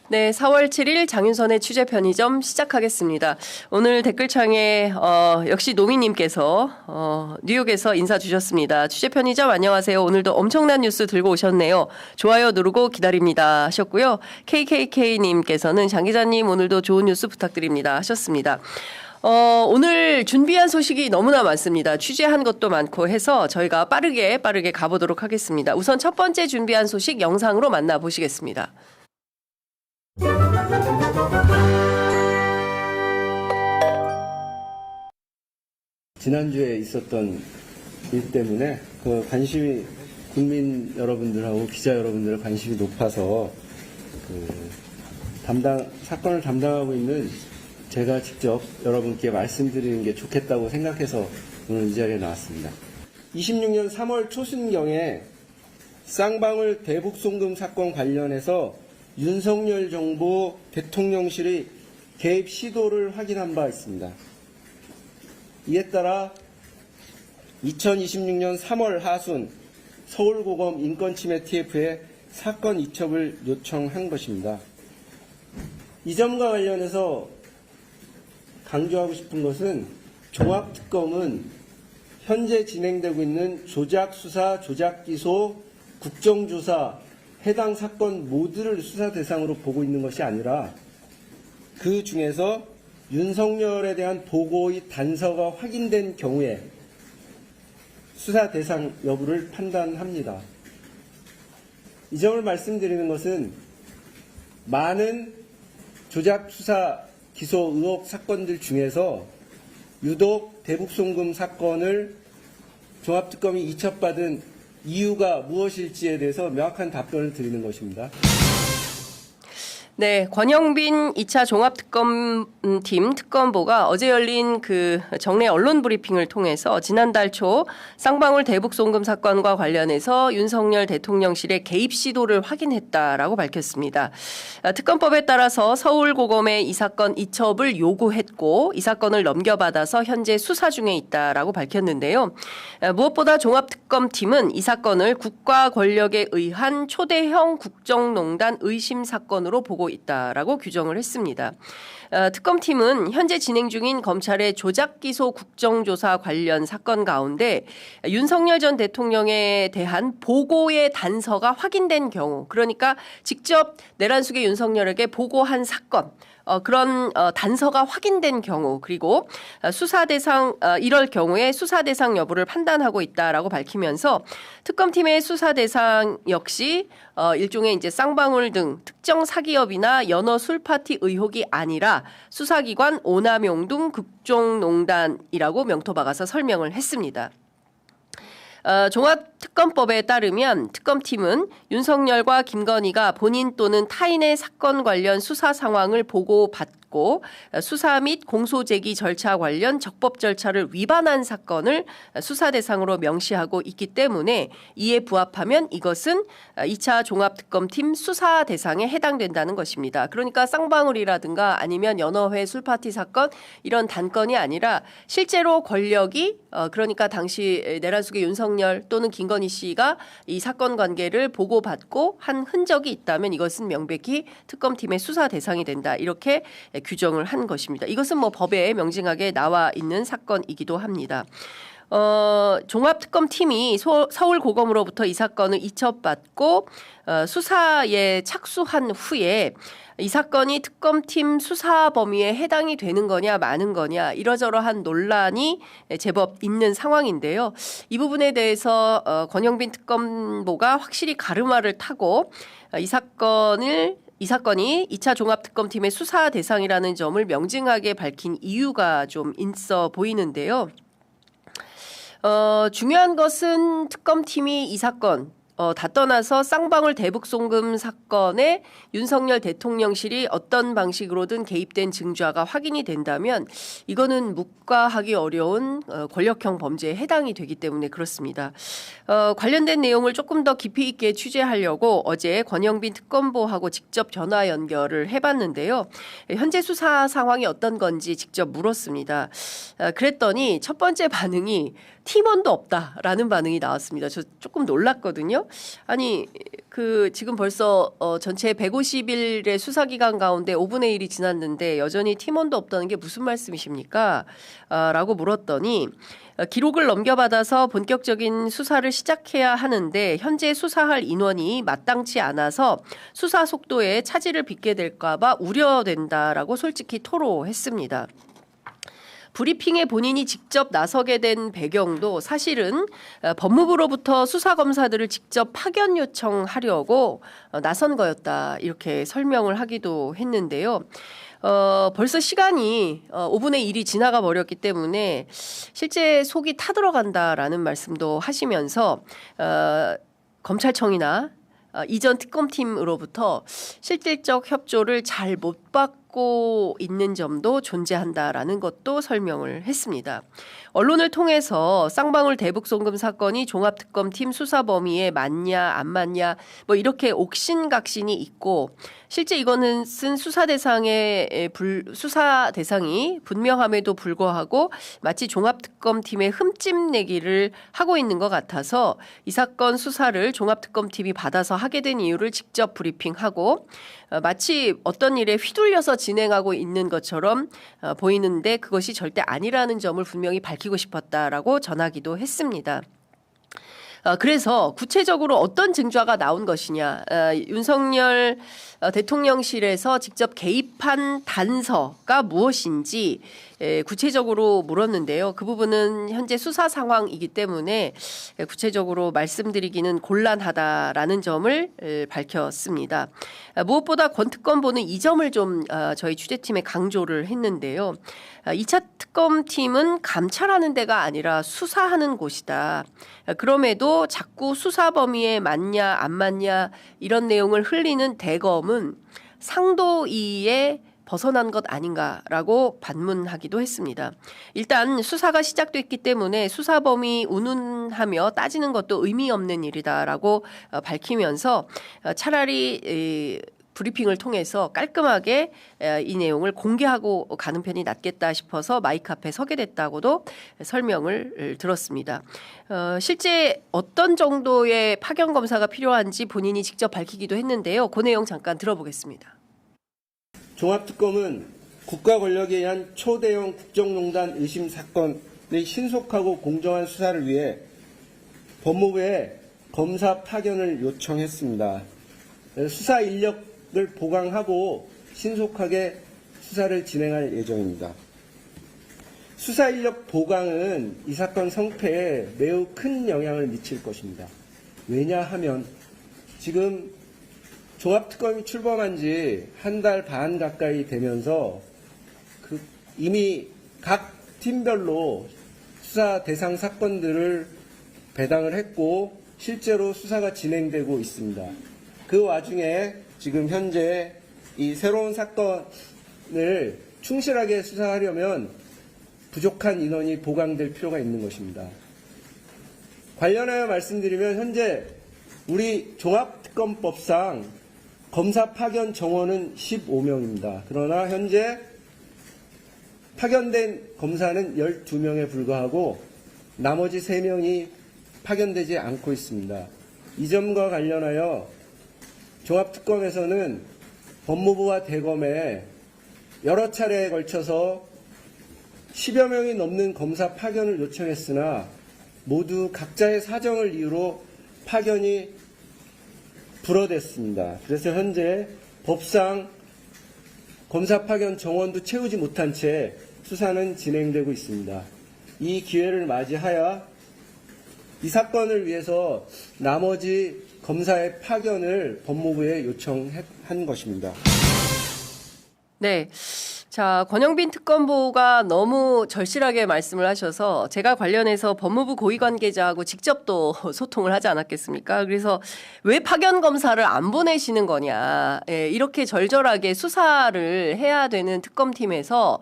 네, 4월 7일 장윤선의 취재 편의점 시작하겠습니다. 오늘 댓글창에 역시 노미님께서 뉴욕에서 인사 주셨습니다. 취재 편의점 안녕하세요. 오늘도 엄청난 뉴스 들고 오셨네요. 좋아요 누르고 기다립니다 하셨고요. KKK님께서는 장 기자님 오늘도 좋은 뉴스 부탁드립니다 하셨습니다. 오늘 준비한 소식이 너무나 많습니다. 취재한 것도 많고 해서 저희가 빠르게 가보도록 하겠습니다. 우선 첫 번째 준비한 소식 영상으로 만나보시겠습니다. 지난주에 있었던 일 때문에 그 관심이 국민 여러분들하고 기자 여러분들의 관심이 높아서 사건을 담당하고 있는 제가 직접 여러분께 말씀드리는 게 좋겠다고 생각해서 오늘 이 자리에 나왔습니다. 26년 3월 초순경에 쌍방울 대북송금 사건 관련해서 윤석열 정부 대통령실의 개입 시도를 확인한 바 있습니다. 이에 따라 2026년 3월 하순 서울고검 인권침해 TF에 사건 이첩을 요청한 것입니다. 이 점과 관련해서 강조하고 싶은 것은 종합특검은 현재 진행되고 있는 조작수사, 조작기소, 국정조사, 해당 사건 모두를 수사 대상으로 보고 있는 것이 아니라 그 중에서 윤석열에 대한 보고의 단서가 확인된 경우에 수사 대상 여부를 판단합니다. 이 점을 말씀드리는 것은 많은 조작 수사 기소 의혹 사건들 중에서 유독 대북송금 사건을 종합특검이 이첩받은 이유가 무엇일지에 대해서 명확한 답변을 드리는 것입니다. 네, 권영빈 2차 종합특검팀 특검보가 어제 열린 그 정례 언론 브리핑을 통해서 지난달 초 쌍방울 대북송금 사건과 관련해서 윤석열 대통령실의 개입 시도를 확인했다라고 밝혔습니다. 특검법에 따라서 서울고검에 이 사건 이첩을 요구했고 이 사건을 넘겨받아서 현재 수사 중에 있다라고 밝혔는데요. 무엇보다 종합특검팀은 이 사건을 국가 권력에 의한 초대형 국정농단 의심 사건으로 보고 있다라고 규정을 했습니다. 특검팀은 현재 진행 중인 검찰의 조작기소 국정조사 관련 사건 가운데 윤석열 전 대통령에 대한 보고의 단서가 확인된 경우, 그러니까 직접 내란숙의 윤석열에게 보고한 사건, 그런 단서가 확인된 경우, 그리고 수사 대상 이럴 경우에 수사 대상 여부를 판단하고 있다라고 밝히면서 특검팀의 수사 대상 역시 일종의 이제 쌍방울 등 특정 사기업이나 연어 술 파티 의혹이 아니라 수사기관 오남용 등 국정농단이라고 명토박아서 설명을 했습니다. 종합특검법에 따르면 특검팀은 윤석열과 김건희가 본인 또는 타인의 사건 관련 수사 상황을 보고받고 수사 및 공소 제기 절차 관련 적법 절차를 위반한 사건을 수사 대상으로 명시하고 있기 때문에 이에 부합하면 이것은 2차 종합특검팀 수사 대상에 해당된다는 것입니다. 그러니까 쌍방울이라든가 아니면 연어회 술파티 사건 이런 단건이 아니라 실제로 권력이 그러니까 당시 내란숙의 윤석열 또는 김건희 씨가 이 사건 관계를 보고받고 한 흔적이 있다면 이것은 명백히 특검팀의 수사 대상이 된다. 이렇게 규정을 한 것입니다. 이것은 뭐 법에 명징하게 나와 있는 사건이기도 합니다. 종합특검팀이 서울고검으로부터 이 사건을 이첩받고 수사에 착수한 후에 이 사건이 특검팀 수사 범위에 해당이 되는 거냐 마는 거냐 이러저러한 논란이 제법 있는 상황인데요. 이 부분에 대해서 권영빈 특검보가 확실히 가르마를 타고 이 사건이 2차 종합특검팀의 수사 대상이라는 점을 명징하게 밝힌 이유가 좀 있어 보이는데요. 중요한 것은 특검팀이 이 사건 다 떠나서 쌍방울 대북송금 사건에 윤석열 대통령실이 어떤 방식으로든 개입된 증거가 확인이 된다면 이거는 묵과하기 어려운 권력형 범죄에 해당이 되기 때문에 그렇습니다. 관련된 내용을 조금 더 깊이 있게 취재하려고 어제 권영빈 특검보하고 직접 전화 연결을 해봤는데요. 현재 수사 상황이 어떤 건지 직접 물었습니다. 그랬더니 첫 번째 반응이 팀원도 없다라는 반응이 나왔습니다. 저 조금 놀랐거든요. 있는데요. 아니 그 지금 벌써 전체 150일의 수사 기간 가운데 5분의 1이 지났는데 여전히 팀원도 없다는 게 무슨 말씀이십니까? 라고 물었더니 기록을 넘겨받아서 본격적인 수사를 시작해야 하는데 현재 수사할 인원이 마땅치 않아서 수사 속도에 차질을 빚게 될까 봐 우려된다라고 솔직히 토로했습니다. 브리핑에 본인이 직접 나서게 된 배경도 사실은 법무부로부터 수사검사들을 직접 파견 요청하려고 나선 거였다 이렇게 설명을 하기도 했는데요. 벌써 시간이 5분의 1이 지나가 버렸기 때문에 실제 속이 타들어간다라는 말씀도 하시면서 검찰청이나 이전 특검팀으로부터 실질적 협조를 잘 못 받고 있는 점도 존재한다라는 것도 설명을 했습니다. 언론을 통해서 쌍방울 대북송금 사건이 종합특검팀 수사 범위에 맞냐 안 맞냐 뭐 이렇게 옥신각신이 있고 실제 이거는 쓴 수사 대상이 분명함에도 불구하고 마치 종합특검팀의 흠집내기를 하고 있는 것 같아서 이 사건 수사를 종합특검팀이 받아서 하게 된 이유를 직접 브리핑하고 마치 어떤 일에 휘둘려서 진행하고 있는 것처럼 보이는데 그것이 절대 아니라는 점을 분명히 밝히고 싶었다라고 전하기도 했습니다. 그래서 구체적으로 어떤 증거가 나온 것이냐, 윤석열 대통령실에서 직접 개입한 단서가 무엇인지 구체적으로 물었는데요. 그 부분은 현재 수사 상황이기 때문에 구체적으로 말씀드리기는 곤란하다라는 점을 밝혔습니다. 무엇보다 권 특검보는 이 점을 좀 저희 취재팀에 강조를 했는데요. 2차 특검팀은 감찰하는 데가 아니라 수사하는 곳이다. 그럼에도 자꾸 수사 범위에 맞냐 안 맞냐 이런 내용을 흘리는 대검은 상도이에 벗어난 것 아닌가라고 반문하기도 했습니다. 일단 수사가 시작됐기 때문에 수사 범위 운운하며 따지는 것도 의미 없는 일이다라고 밝히면서 차라리 브리핑을 통해서 깔끔하게 이 내용을 공개하고 가는 편이 낫겠다 싶어서 마이크 앞에 서게 됐다고도 설명을 들었습니다. 실제 어떤 정도의 파견 검사가 필요한지 본인이 직접 밝히기도 했는데요. 그 내용 잠깐 들어보겠습니다. 종합특검은 국가 권력에 의한 초대형 국정농단 의심 사건의 신속하고 공정한 수사를 위해 법무부에 검사 파견을 요청했습니다. 수사 인력을 보강하고 신속하게 수사를 진행할 예정입니다. 수사 인력 보강은 이 사건 성패에 매우 큰 영향을 미칠 것입니다. 왜냐하면 지금 종합특검이 출범한 지 한 달 반 가까이 되면서 이미 각 팀별로 수사 대상 사건들을 배당을 했고 실제로 수사가 진행되고 있습니다. 그 와중에 지금 현재 이 새로운 사건을 충실하게 수사하려면 부족한 인원이 보강될 필요가 있는 것입니다. 관련하여 말씀드리면 현재 우리 종합특검법상 검사 파견 정원은 15명입니다. 그러나 현재 파견된 검사는 12명에 불과하고 나머지 3명이 파견되지 않고 있습니다. 이 점과 관련하여 종합특검에서는 법무부와 대검에 여러 차례에 걸쳐서 10여 명이 넘는 검사 파견을 요청했으나 모두 각자의 사정을 이유로 파견이 불어댔습니다. 그래서 현재 법상 검사 파견 정원도 채우지 못한 채 수사는 진행되고 있습니다. 이 기회를 맞이하여 이 사건을 위해서 나머지 검사의 파견을 법무부에 요청한 것입니다. 네. 자, 권영빈 특검보가 너무 절실하게 말씀을 하셔서 제가 관련해서 법무부 고위 관계자하고 직접 또 소통을 하지 않았겠습니까? 그래서 왜 파견 검사를 안 보내시는 거냐. 이렇게 절절하게 수사를 해야 되는 특검팀에서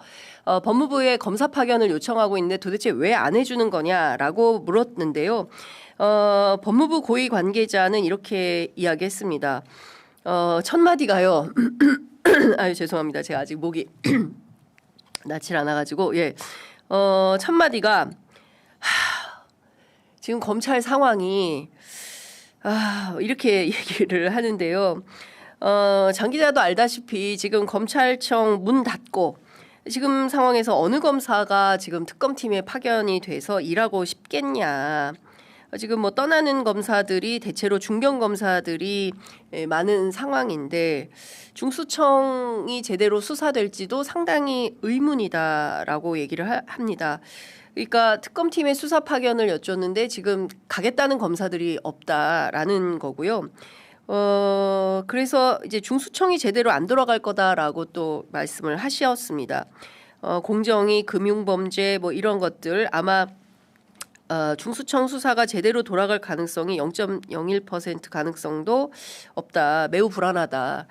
법무부에 검사 파견을 요청하고 있는데 도대체 왜 안 해주는 거냐라고 물었는데요. 법무부 고위 관계자는 이렇게 이야기했습니다. 첫 마디가요. 아유 죄송합니다. 제가 아직 목이 낫질 않아가지고 첫 마디가 지금 검찰 상황이 이렇게 얘기를 하는데요. 장 기자도 알다시피 지금 검찰청 문 닫고 지금 상황에서 어느 검사가 지금 특검팀에 파견이 돼서 일하고 싶겠냐. 지금 뭐 떠나는 검사들이 대체로 중견 검사들이 많은 상황인데 중수청이 제대로 수사될지도 상당히 의문이다라고 얘기를 합니다. 그러니까 특검팀의 수사 파견을 여쭙는데 지금 가겠다는 검사들이 없다라는 거고요. 그래서 이제 중수청이 제대로 안 돌아갈 거다라고 또 말씀을 하셨습니다. 공정위, 금융범죄 뭐 이런 것들 아마 중수청 수사가 제대로 돌아갈 가능성이 0.01% 가능성도 없다. 매우 불안하다.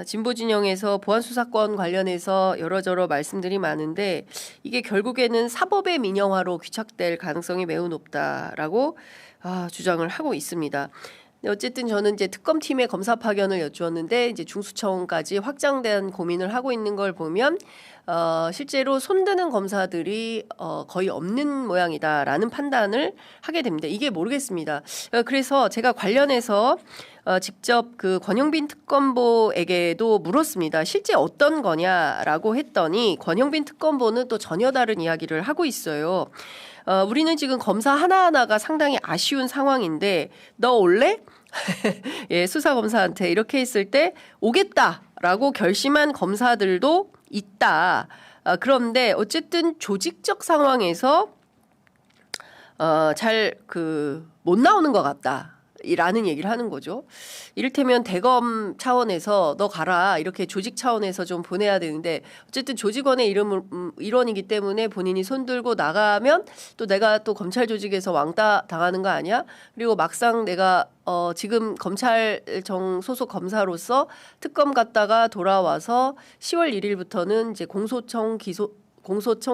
진보 진영에서 보안 수사권 관련해서 여러저러 말씀들이 많은데 이게 결국에는 사법의 민영화로 귀착될 가능성이 매우 높다라고 주장을 하고 있습니다. 어쨌든 저는 이제 특검팀의 검사 파견을 여쭈었는데 이제 중수청까지 확장된 고민을 하고 있는 걸 보면 실제로 손드는 검사들이 거의 없는 모양이다라는 판단을 하게 됩니다. 이게 모르겠습니다. 그래서 제가 관련해서 직접 그 권영빈 특검보에게도 물었습니다. 실제 어떤 거냐라고 했더니 권영빈 특검보는 또 전혀 다른 이야기를 하고 있어요. 우리는 지금 검사 하나하나가 상당히 아쉬운 상황인데 너 올래? 예, 수사검사한테 이렇게 했을 때 오겠다라고 결심한 검사들도 있다. 그런데 어쨌든 조직적 상황에서 잘 못 나오는 것 같다. 라는 얘기를 하는 거죠. 이를테면 대검 차원에서 너 가라 이렇게 조직 차원에서 좀 보내야 되는데 어쨌든 조직원의 일원이기 때문에 본인이 손들고 나가면 또 내가 또 검찰 조직에서 왕따 당하는 거 아니야? 그리고 막상 내가 지금 검찰청 소속 검사로서 특검 갔다가 돌아와서 10월 1일부터는 이제 공소청,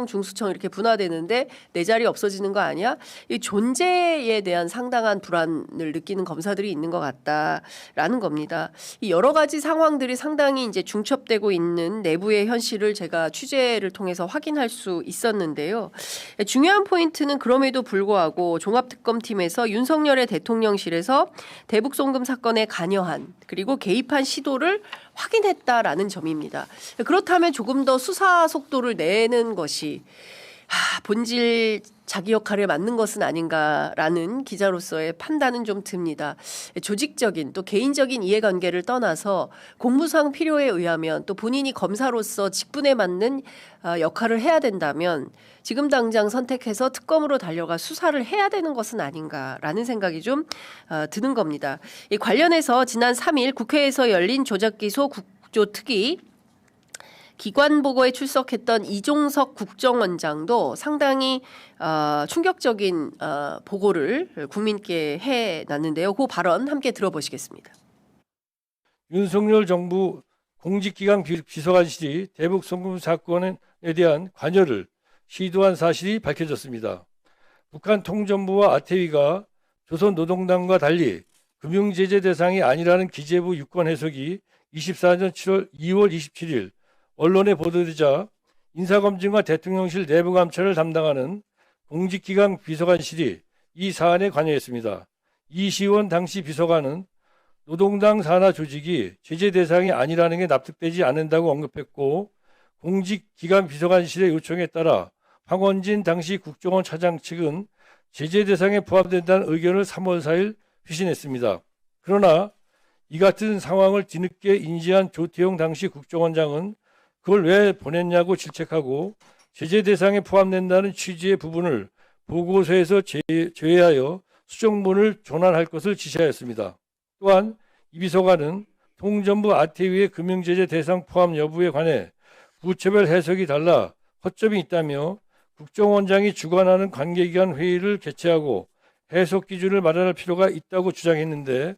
중수청 이렇게 분화되는데 내 자리 없어지는 거 아니야? 이 존재에 대한 상당한 불안을 느끼는 검사들이 있는 것 같다라는 겁니다. 이 여러 가지 상황들이 상당히 이제 중첩되고 있는 내부의 현실을 제가 취재를 통해서 확인할 수 있었는데요. 중요한 포인트는 그럼에도 불구하고 종합특검팀에서 윤석열의 대통령실에서 대북 송금 사건에 관여한 그리고 개입한 시도를 확인했다라는 점입니다. 그렇다면 조금 더 수사 속도를 내는 것이 본질 자기 역할에 맞는 것은 아닌가라는 기자로서의 판단은 좀 듭니다. 조직적인 또 개인적인 이해관계를 떠나서 공무상 필요에 의하면 또 본인이 검사로서 직분에 맞는 역할을 해야 된다면 지금 당장 선택해서 특검으로 달려가 수사를 해야 되는 것은 아닌가라는 생각이 좀 드는 겁니다. 이 관련해서 지난 3일 국회에서 열린 조작기소 국조특위 기관 보고에 출석했던 이종석 국정원장도 상당히 충격적인 보고를 국민께 해놨는데요. 그 발언 함께 들어보시겠습니다. 윤석열 정부 공직기강 비서관실이 대북 송금 사건에 대한 관여를 시도한 사실이 밝혀졌습니다. 북한 통전부와 아태위가 조선노동당과 달리 금융제재 대상이 아니라는 기재부 유권 해석이 24년 2월 27일 언론에 보도되자 인사검증과 대통령실 내부감찰을 담당하는 공직기강 비서관실이 이 사안에 관여했습니다. 이시원 당시 비서관은 노동당 산하 조직이 제재 대상이 아니라는 게 납득되지 않는다고 언급했고 공직기관 비서관실의 요청에 따라 황원진 당시 국정원 차장 측은 제재 대상에 포함된다는 의견을 3월 4일 회신했습니다. 그러나 이 같은 상황을 뒤늦게 인지한 조태용 당시 국정원장은 그걸 왜 보냈냐고 질책하고 제재 대상에 포함된다는 취지의 부분을 보고서에서 제외하여 수정본을 전환할 것을 지시하였습니다. 또한 이 비서관은 통전부 아태위의 금융제재 대상 포함 여부에 관해 부처별 해석이 달라 허점이 있다며 국정원장이 주관하는 관계기관 회의를 개최하고 해석 기준을 마련할 필요가 있다고 주장했는데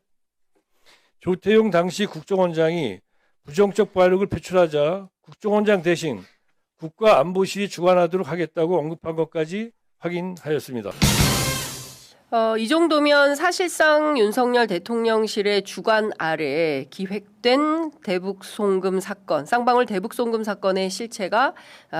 조태용 당시 국정원장이 부정적 발언을 표출하자 국정원장 대신 국가안보실이 주관하도록 하겠다고 언급한 것까지 확인하였습니다. 이 정도면 사실상 윤석열 대통령실의 주관 아래 기획된 대북 송금 사건, 쌍방울 대북 송금 사건의 실체가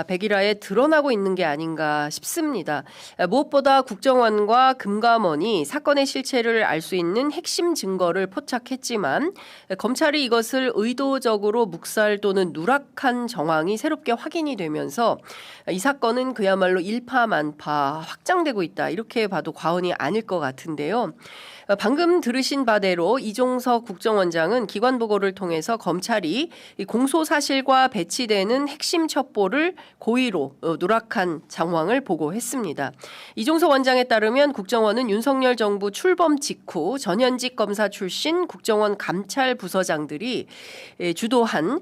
백일화에 드러나고 있는 게 아닌가 싶습니다. 무엇보다 국정원과 금감원이 사건의 실체를 알 수 있는 핵심 증거를 포착했지만 검찰이 이것을 의도적으로 묵살 또는 누락한 정황이 새롭게 확인이 되면서 이 사건은 그야말로 일파만파 확장되고 있다. 이렇게 봐도 과언이 아닐 것 같은데요. 방금 들으신 바대로 이종석 국정원장은 기관 보고를 통해서 검찰이 공소 사실과 배치되는 핵심 첩보를 고의로 누락한 정황을 보고했습니다. 이종석 원장에 따르면 국정원은 윤석열 정부 출범 직후 전현직 검사 출신 국정원 감찰 부서장들이 주도한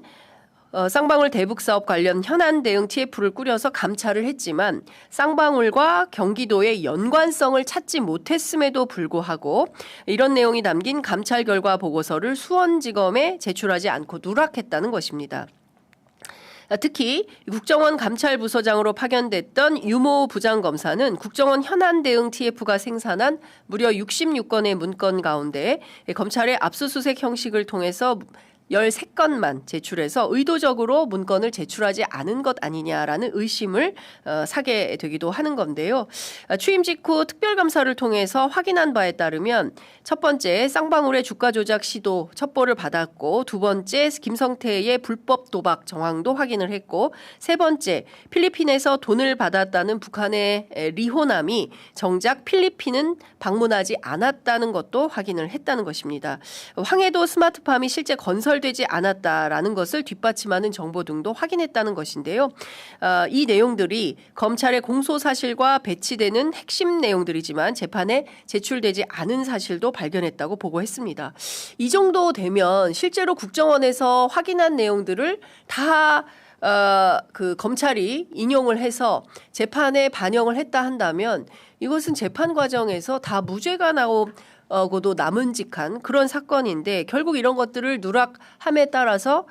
쌍방울 대북 사업 관련 현안 대응 TF를 꾸려서 감찰을 했지만 쌍방울과 경기도의 연관성을 찾지 못했음에도 불구하고 이런 내용이 담긴 감찰 결과 보고서를 수원지검에 제출하지 않고 누락했다는 것입니다. 특히 국정원 감찰부서장으로 파견됐던 유모 부장검사는 국정원 현안 대응 TF가 생산한 무려 66건의 문건 가운데 검찰의 압수수색 형식을 통해서 13건만 제출해서 의도적으로 문건을 제출하지 않은 것 아니냐라는 의심을 사게 되기도 하는 건데요. 취임 직후 특별감사를 통해서 확인한 바에 따르면 첫 번째 쌍방울의 주가 조작 시도 첩보를 받았고 두 번째 김성태의 불법 도박 정황도 확인을 했고 세 번째 필리핀에서 돈을 받았다는 북한의 리호남이 정작 필리핀은 방문하지 않았다는 것도 확인을 했다는 것입니다. 황해도 스마트팜이 실제 건설되지 않았다라는 것을 뒷받침하는 정보 등도 확인했다는 것인데요. 이 내용들이 검찰의 공소 사실과 배치되는 핵심 내용들이지만 재판에 제출되지 않은 사실도 발견했다고 보고했습니다. 이 정도 되면 실제로 국정원에서 확인한 내용들을 다 그 검찰이 인용을 해서 재판에 반영을 했다 한다면 이것은 재판 과정에서 다 무죄가 나오고도 남은직한 그런 사건인데 결국 이런 것들을 누락함에 따라서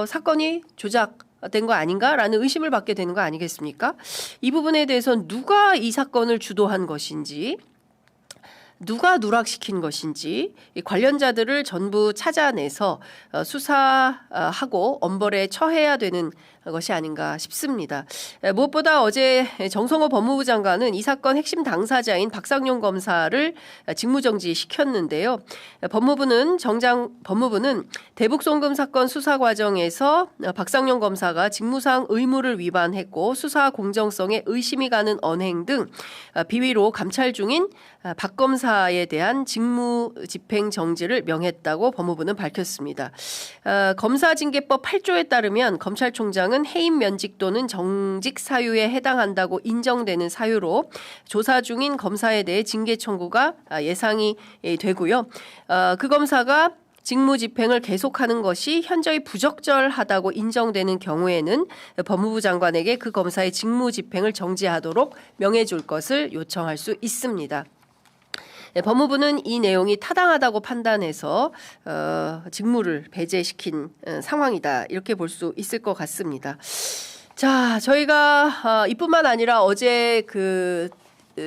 사건이 조작된 거 아닌가라는 의심을 받게 되는 거 아니겠습니까? 이 부분에 대해서는 누가 이 사건을 주도한 것인지 누가 누락시킨 것인지 관련자들을 전부 찾아내서 수사하고 엄벌에 처해야 되는 것이 아닌가 싶습니다. 무엇보다 어제 정성호 법무부 장관은 이 사건 핵심 당사자인 박상용 검사를 직무정지시켰는데요. 법무부는 대북 송금 사건 수사 과정에서 박상용 검사가 직무상 의무를 위반했고 수사 공정성에 의심이 가는 언행 등 비위로 감찰 중인 박 검사에 대한 직무집행 정지를 명했다고 법무부는 밝혔습니다. 검사징계법 8조에 따르면 검찰총장은 해임 면직 또는 정직 사유에 해당한다고 인정되는 사유로 조사 중인 검사에 대해 징계 청구가 예상이 되고요. 그 검사가 직무 집행을 계속하는 것이 현저히 부적절하다고 인정되는 경우에는 법무부 장관에게 그 검사의 직무 집행을 정지하도록 명해줄 것을 요청할 수 있습니다. 법무부는 이 내용이 타당하다고 판단해서 직무를 배제시킨 상황이다. 이렇게 볼 수 있을 것 같습니다. 자, 저희가 이뿐만 아니라 어제 그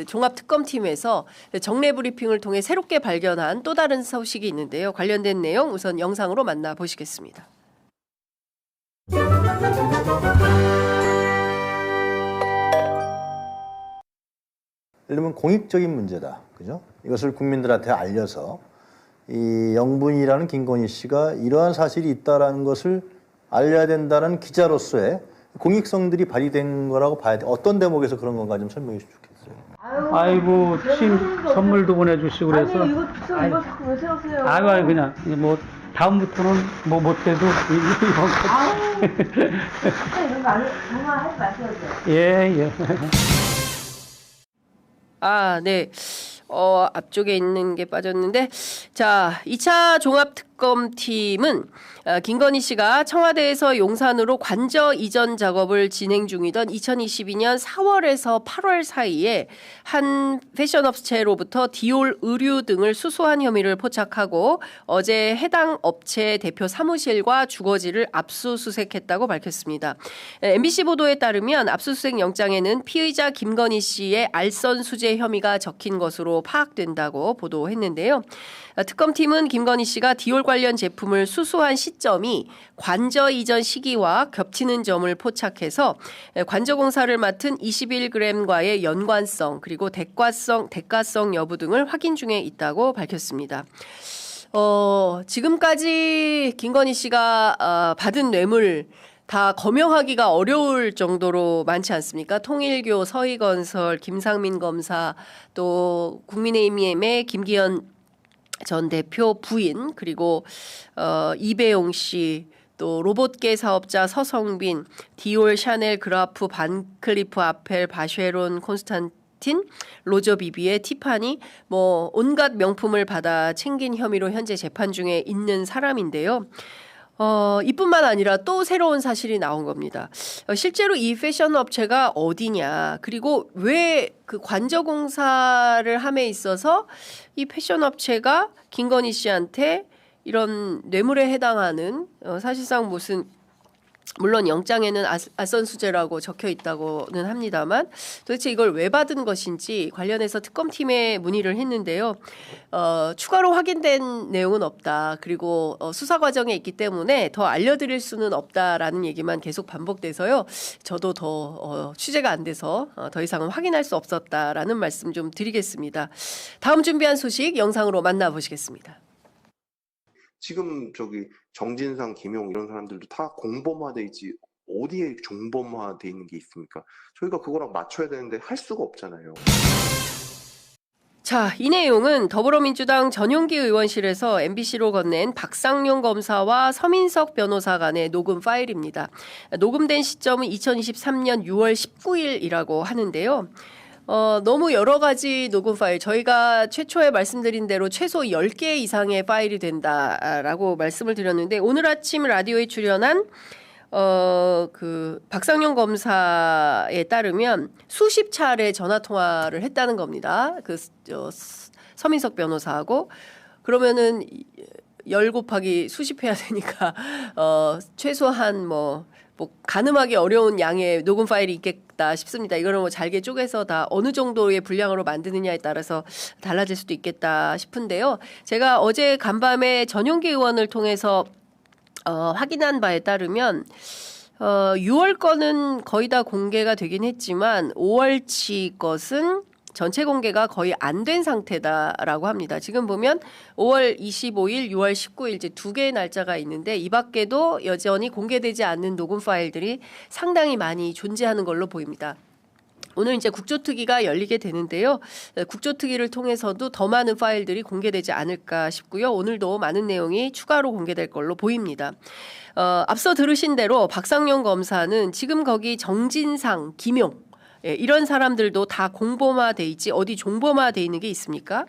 종합특검팀에서 정례 브리핑을 통해 새롭게 발견한 또 다른 소식이 있는데요. 관련된 내용 우선 영상으로 만나보시겠습니다. 예를 들면 공익적인 문제다. 그죠? 이것을 국민들한테 알려서 이 영분이라는 김건희 씨가 이러한 사실이 있다라는 것을 알려야 된다는 기자로서의 공익성들이 발휘된 거라고 봐야 돼. 어떤 대목에서 그런 건가 좀 설명해 주시면 좋겠어요. 아이고 침 선물도 보내주시고 그래서 아니 이거 자꾸 왜 세우세요? 아이고 그냥 뭐 다음부터는 뭐 못해도 이번 진짜 이런 거 정말 하지 마세요. 예예. 네. 앞쪽에 있는 게 빠졌는데 자, 2차 종합특검 특검팀은 김건희 씨가 청와대에서 용산으로 관저 이전 작업을 진행 중이던 2022년 4월에서 8월 사이에 한 패션 업체로부터 디올 의류 등을 수수한 혐의를 포착하고 어제 해당 업체 대표 사무실과 주거지를 압수수색했다고 밝혔습니다. MBC 보도에 따르면 압수수색 영장에는 피의자 김건희 씨의 알선 수재 혐의가 적힌 것으로 파악된다고 보도했는데요. 특검팀은 김건희 씨가 디올 관련 제품을 수수한 시점이 관저 이전 시기와 겹치는 점을 포착해서 관저 공사를 맡은 21g과의 연관성 그리고 대가성 여부 등을 확인 중에 있다고 밝혔습니다. 지금까지 김건희 씨가 받은 뇌물 다 검명하기가 어려울 정도로 많지 않습니까? 통일교, 서희건설, 김상민 검사, 또 국민의힘의 김기현 전 대표 부인, 그리고 이배용 씨, 또 로봇계 사업자 서성빈, 디올, 샤넬, 그라프, 반클리프, 아펠, 바쉐론, 콘스탄틴, 로저 비비의 티파니, 뭐 온갖 명품을 받아 챙긴 혐의로 현재 재판 중에 있는 사람인데요. 이뿐만 아니라 또 새로운 사실이 나온 겁니다. 실제로 이 패션 업체가 어디냐, 그리고 왜 그 관저 공사를 함에 있어서 이 패션 업체가 김건희 씨한테 이런 뇌물에 해당하는 사실상 무슨 물론 영장에는 알선 수재라고 적혀 있다고는 합니다만 도대체 이걸 왜 받은 것인지 관련해서 특검팀에 문의를 했는데요. 추가로 확인된 내용은 없다. 그리고 수사 과정에 있기 때문에 더 알려드릴 수는 없다라는 얘기만 계속 반복돼서요. 저도 더 취재가 안 돼서 더 이상은 확인할 수 없었다라는 말씀 좀 드리겠습니다. 다음 준비한 소식 영상으로 만나보시겠습니다. 지금 저기 정진상, 김용 이런 사람들도 다 공범화돼 있지 어디에 종범화돼 있는 게 있습니까? 저희가 그거랑 맞춰야 되는데 할 수가 없잖아요. 자, 이 내용은 더불어민주당 전용기 의원실에서 MBC로 건넨 박상용 검사와 서민석 변호사 간의 녹음 파일입니다. 녹음된 시점은 2023년 6월 19일이라고 하는데요. 너무 여러 가지 녹음 파일, 저희가 최초에 말씀드린 대로 최소 10개 이상의 파일이 된다라고 말씀을 드렸는데 오늘 아침 라디오에 출연한 그 박상용 검사에 따르면 수십 차례 전화 통화를 했다는 겁니다. 서민석 변호사하고. 그러면은 10 곱하기 수십 해야 되니까 최소한 뭐 가늠하기 어려운 양의 녹음 파일이 있겠다 싶습니다. 이거는 뭐 잘게 쪼개서 다 어느 정도의 분량으로 만드느냐에 따라서 달라질 수도 있겠다 싶은데요. 제가 어제 간밤에 전용기 의원을 통해서 확인한 바에 따르면 6월 거는 거의 다 공개가 되긴 했지만 5월치 것은 전체 공개가 거의 안 된 상태다라고 합니다. 지금 보면 5월 25일, 6월 19일 이제 두 개의 날짜가 있는데 이 밖에도 여전히 공개되지 않는 녹음 파일들이 상당히 많이 존재하는 걸로 보입니다. 오늘 이제 국조특위가 열리게 되는데요. 국조특위를 통해서도 더 많은 파일들이 공개되지 않을까 싶고요. 오늘도 많은 내용이 추가로 공개될 걸로 보입니다. 앞서 들으신 대로 박상용 검사는 지금 거기 정진상, 김용 이런 사람들도 다 공범화돼 있지 어디 종범화돼 있는 게 있습니까?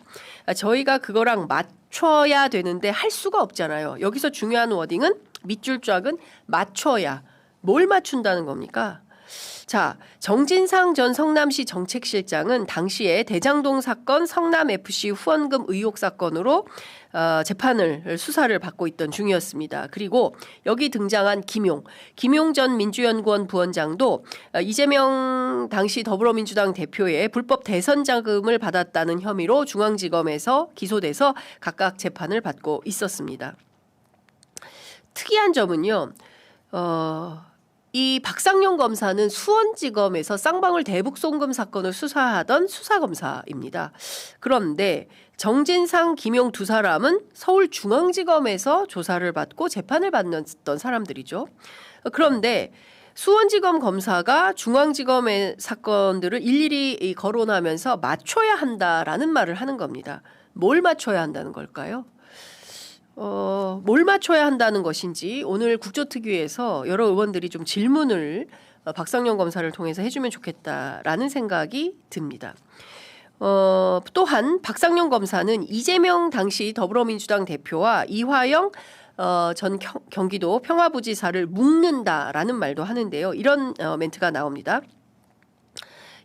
저희가 그거랑 맞춰야 되는데 할 수가 없잖아요. 여기서 중요한 워딩은 밑줄 쫙은 맞춰야. 뭘 맞춘다는 겁니까? 자, 정진상 전 성남시 정책실장은 당시에 대장동 사건 성남FC 후원금 의혹 사건으로 재판을 수사를 받고 있던 중이었습니다. 그리고 여기 등장한 김용 전 민주연구원 부원장도 이재명 당시 더불어민주당 대표의 불법 대선 자금을 받았다는 혐의로 중앙지검에서 기소돼서 각각 재판을 받고 있었습니다. 특이한 점은요. 이 박상용 검사는 수원지검에서 쌍방울 대북송금 사건을 수사하던 수사검사입니다. 그런데 정진상, 김용 두 사람은 서울중앙지검에서 조사를 받고 재판을 받던 사람들이죠. 그런데 수원지검 검사가 중앙지검의 사건들을 일일이 거론하면서 맞춰야 한다라는 말을 하는 겁니다. 뭘 맞춰야 한다는 걸까요? 뭘 맞춰야 한다는 것인지 오늘 국조특위에서 여러 의원들이 좀 질문을 박상용 검사를 통해서 해주면 좋겠다라는 생각이 듭니다. 또한 박상용 검사는 이재명 당시 더불어민주당 대표와 이화영 전 경기도 평화부지사를 묶는다라는 말도 하는데요. 이런 멘트가 나옵니다.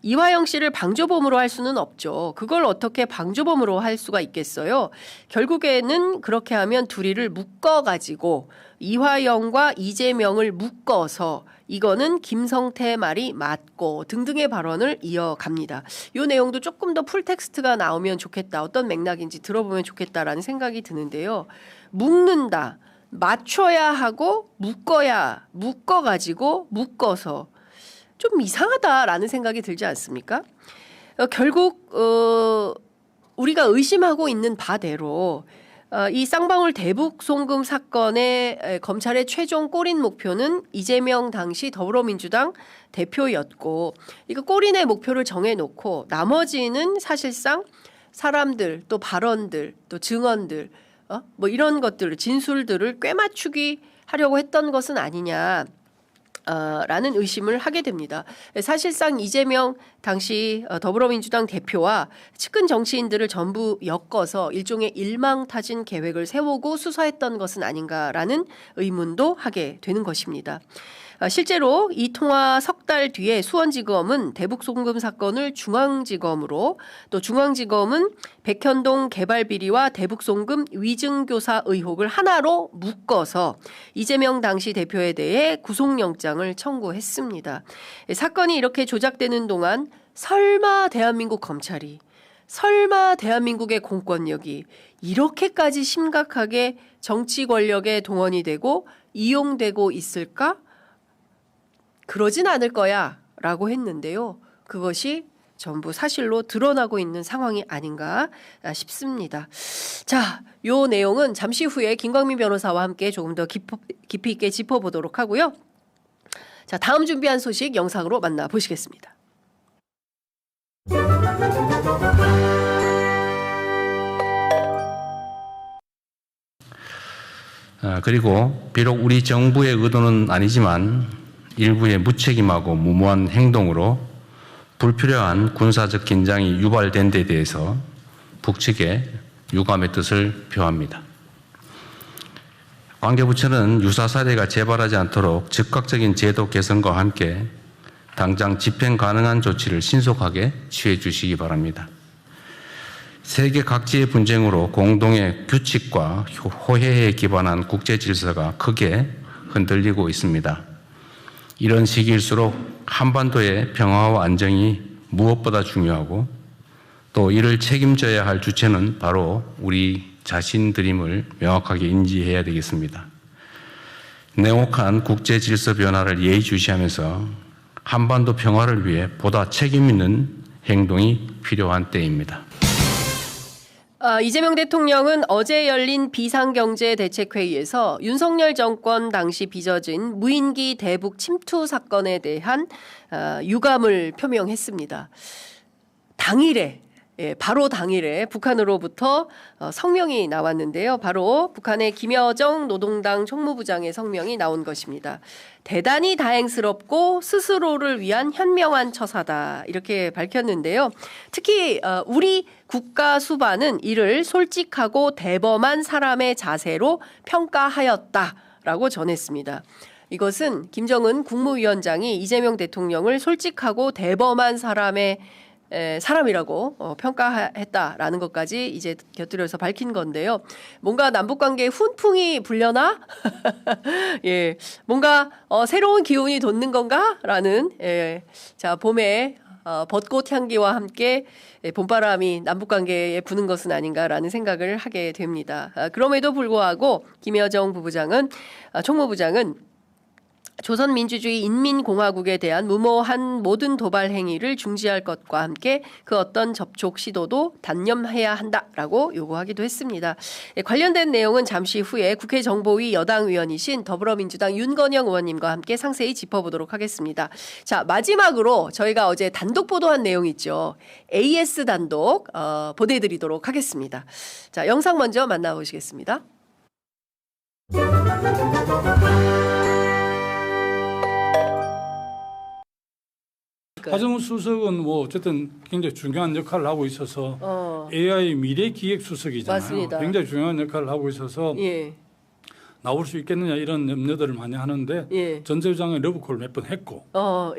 이화영 씨를 방조범으로 할 수는 없죠. 그걸 어떻게 방조범으로 할 수가 있겠어요? 결국에는 그렇게 하면 둘이를 묶어가지고 이화영과 이재명을 묶어서 이거는 김성태 말이 맞고 등등의 발언을 이어갑니다. 이 내용도 조금 더 풀텍스트가 나오면 좋겠다. 어떤 맥락인지 들어보면 좋겠다라는 생각이 드는데요. 묶는다. 맞춰야 하고 묶어가지고 묶어서 좀 이상하다라는 생각이 들지 않습니까? 결국 우리가 의심하고 있는 바대로 이 쌍방울 대북 송금 사건의 검찰의 최종 꼬린 목표는 이재명 당시 더불어민주당 대표였고 이거 꼬린의 목표를 정해놓고 나머지는 사실상 사람들 또 발언들 또 증언들 뭐 이런 것들 진술들을 꿰맞추기 하려고 했던 것은 아니냐. 라는 의심을 하게 됩니다. 사실상 이재명 당시 더불어민주당 대표와 측근 정치인들을 전부 엮어서 일종의 일망타진 계획을 세우고 수사했던 것은 아닌가라는 의문도 하게 되는 것입니다. 실제로 이 통화 석 달 뒤에 수원지검은 대북송금 사건을 중앙지검으로 또 중앙지검은 백현동 개발비리와 대북송금 위증교사 의혹을 하나로 묶어서 이재명 당시 대표에 대해 구속영장을 청구했습니다. 사건이 이렇게 조작되는 동안 설마 대한민국 검찰이 설마 대한민국의 공권력이 이렇게까지 심각하게 정치 권력에 동원이 되고 이용되고 있을까? 그러진 않을 거야 라고 했는데요. 그것이 전부 사실로 드러나고 있는 상황이 아닌가 싶습니다. 자, 요 내용은 잠시 후에 김광민 변호사와 함께 조금 더 깊이 있게 짚어보도록 하고요. 자, 다음 준비한 소식 영상으로 만나보시겠습니다. 그리고 비록 우리 정부의 의도는 아니지만 일부의 무책임하고 무모한 행동으로 불필요한 군사적 긴장이 유발된 데 대해서 북측에 유감의 뜻을 표합니다. 관계부처는 유사 사례가 재발하지 않도록 즉각적인 제도 개선과 함께 당장 집행 가능한 조치를 신속하게 취해 주시기 바랍니다. 세계 각지의 분쟁으로 공동의 규칙과 호혜에 기반한 국제 질서가 크게 흔들리고 있습니다. 이런 시기일수록 한반도의 평화와 안정이 무엇보다 중요하고 또 이를 책임져야 할 주체는 바로 우리 자신들임을 명확하게 인지해야 되겠습니다. 냉혹한 국제 질서 변화를 예의주시하면서 한반도 평화를 위해 보다 책임 있는 행동이 필요한 때입니다. 이재명 대통령은 어제 열린 비상경제대책회의에서 윤석열 정권 당시 빚어진 무인기 대북 침투 사건에 대한 유감을 표명했습니다. 당일에 바로 당일에 북한으로부터 성명이 나왔는데요. 바로 북한의 김여정 노동당 총무부장의 성명이 나온 것입니다. 대단히 다행스럽고 스스로를 위한 현명한 처사다 이렇게 밝혔는데요. 특히 우리 국가수반은 이를 솔직하고 대범한 사람의 자세로 평가하였다라고 전했습니다. 이것은 김정은 국무위원장이 이재명 대통령을 솔직하고 대범한 사람이라고 평가했다라는 것까지 이제 곁들여서 밝힌 건데요. 뭔가 남북관계에 훈풍이 불려나? 예, 뭔가 새로운 기운이 돋는 건가?라는 자 봄에 벚꽃 향기와 함께 봄바람이 남북관계에 부는 것은 아닌가라는 생각을 하게 됩니다. 그럼에도 불구하고 김여정 총무부장은 조선민주주의 인민공화국에 대한 무모한 모든 도발 행위를 중지할 것과 함께 그 어떤 접촉 시도도 단념해야 한다라고 요구하기도 했습니다. 관련된 내용은 잠시 후에 국회 정보위 여당 의원이신 더불어민주당 윤건영 의원님과 함께 상세히 짚어보도록 하겠습니다. 자, 마지막으로 저희가 어제 단독 보도한 내용 있죠. AS 단독 보내드리도록 하겠습니다. 자, 영상 먼저 만나보시겠습니다. 그러니까요. 하정우 수석은 뭐 어쨌든 굉장히 중요한 역할을 하고 있어서 AI 미래 기획 수석이잖아요. 맞습니다. 굉장히 중요한 역할을 하고 있어서 예. 나올 수 있겠느냐 이런 염려들을 많이 하는데 예. 전재부장은 러브콜 몇 번 했고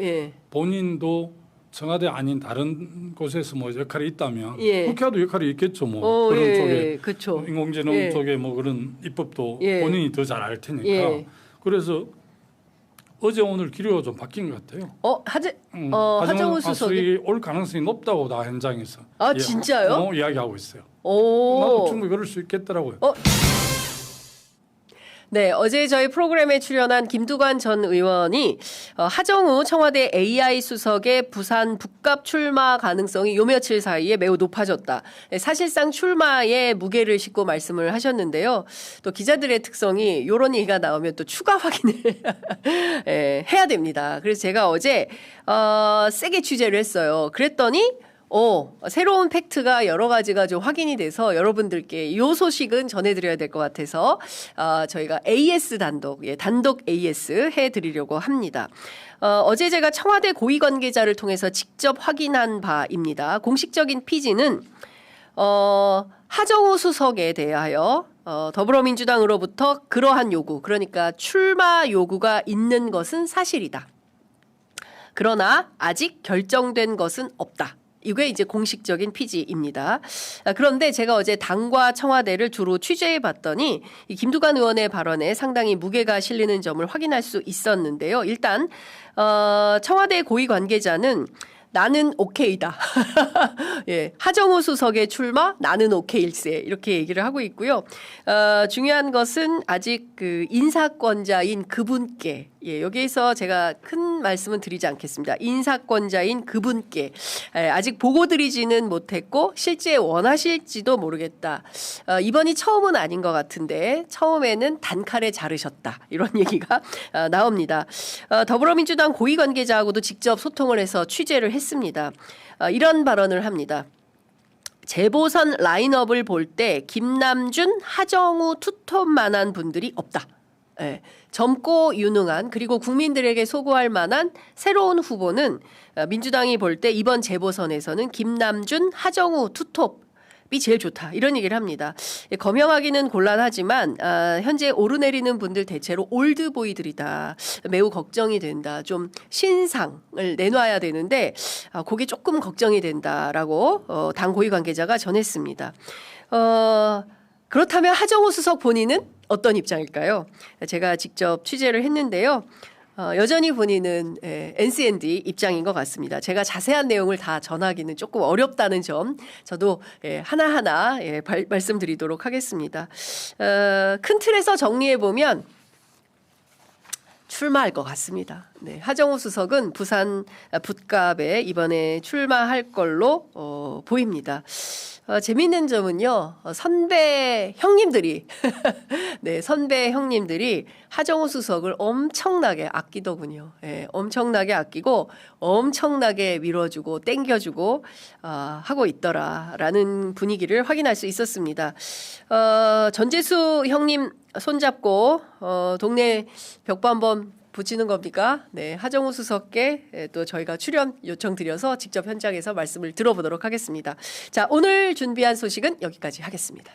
예. 본인도 청와대 아닌 다른 곳에서 뭐 역할이 있다면 예. 국회도 역할이 있겠죠. 뭐 그런 예. 쪽에 그쵸. 인공지능 예. 쪽에 뭐 그런 입법도 예. 본인이 더 잘 알 테니까. 예. 그래서 어제 오늘 기류가 좀 바뀐 것 같아요. 하정우 수석이 올 가능성이 높다고 나 현장에서. 진짜요? 이야기하고 있어요. 오. 나도 충분히 그럴 수 있겠더라고요. 네, 어제 저희 프로그램에 출연한 김두관 전 의원이 하정우 청와대 AI 수석의 부산 북갑 출마 가능성이 요 며칠 사이에 매우 높아졌다. 네, 사실상 출마에 무게를 싣고 말씀을 하셨는데요. 또 기자들의 특성이 이런 얘기가 나오면 또 추가 확인을 해야 됩니다. 그래서 제가 어제 세게 취재를 했어요. 그랬더니 새로운 팩트가 여러 가지가 좀 확인이 돼서 여러분들께 이 소식은 전해드려야 될 것 같아서 저희가 AS 단독, 단독 AS 해드리려고 합니다. 어제 제가 청와대 고위 관계자를 통해서 직접 확인한 바입니다. 공식적인 피지는 하정우 수석에 대하여 더불어민주당으로부터 그러한 요구, 그러니까 출마 요구가 있는 것은 사실이다. 그러나 아직 결정된 것은 없다. 이게 이제 공식적인 피지입니다. 그런데 제가 어제 당과 청와대를 두루 취재해 봤더니 이 김두관 의원의 발언에 상당히 무게가 실리는 점을 확인할 수 있었는데요. 일단 청와대 고위 관계자는 나는 오케이다. 예, 하정우 수석의 출마 나는 오케이일세 이렇게 얘기를 하고 있고요. 중요한 것은 아직 그 인사권자인 그분께 여기에서 제가 큰 말씀은 드리지 않겠습니다. 인사권자인 그분께 아직 보고 드리지는 못했고 실제 원하실지도 모르겠다. 이번이 처음은 아닌 것 같은데 처음에는 단칼에 자르셨다. 이런 얘기가 나옵니다. 더불어민주당 고위 관계자하고도 직접 소통을 해서 취재를 했습니다. 이런 발언을 합니다. 재보선 라인업을 볼 때 김남준, 하정우 투톱만한 분들이 없다. 젊고 유능한 그리고 국민들에게 소구할 만한 새로운 후보는 민주당이 볼 때 이번 재보선에서는 김남준, 하정우 투톱이 제일 좋다. 이런 얘기를 합니다. 거명하기는 곤란하지만 현재 오르내리는 분들 대체로 올드보이들이다. 매우 걱정이 된다. 좀 신상을 내놔야 되는데 그게 조금 걱정이 된다라고 당 고위 관계자가 전했습니다. 그렇다면 하정우 수석 본인은 어떤 입장일까요? 제가 직접 취재를 했는데요. 여전히 본인은 NCND 입장인 것 같습니다. 제가 자세한 내용을 다 전하기는 조금 어렵다는 점 저도 하나하나 말씀드리도록 하겠습니다. 큰 틀에서 정리해보면 출마할 것 같습니다. 네, 하정우 수석은 부산 북갑에 이번에 출마할 걸로 보입니다. 재미있는 점은요, 선배 형님들이, 네, 선배 형님들이 하정우 수석을 엄청나게 아끼더군요. 엄청나게 아끼고, 엄청나게 밀어주고, 땡겨주고, 하고 있더라라는 분위기를 확인할 수 있었습니다. 전재수 형님 손잡고, 동네 벽보 한번 붙이는 겁니까? 네, 하정우 수석께 또 저희가 출연 요청드려서 직접 현장에서 말씀을 들어보도록 하겠습니다. 자, 오늘 준비한 소식은 여기까지 하겠습니다.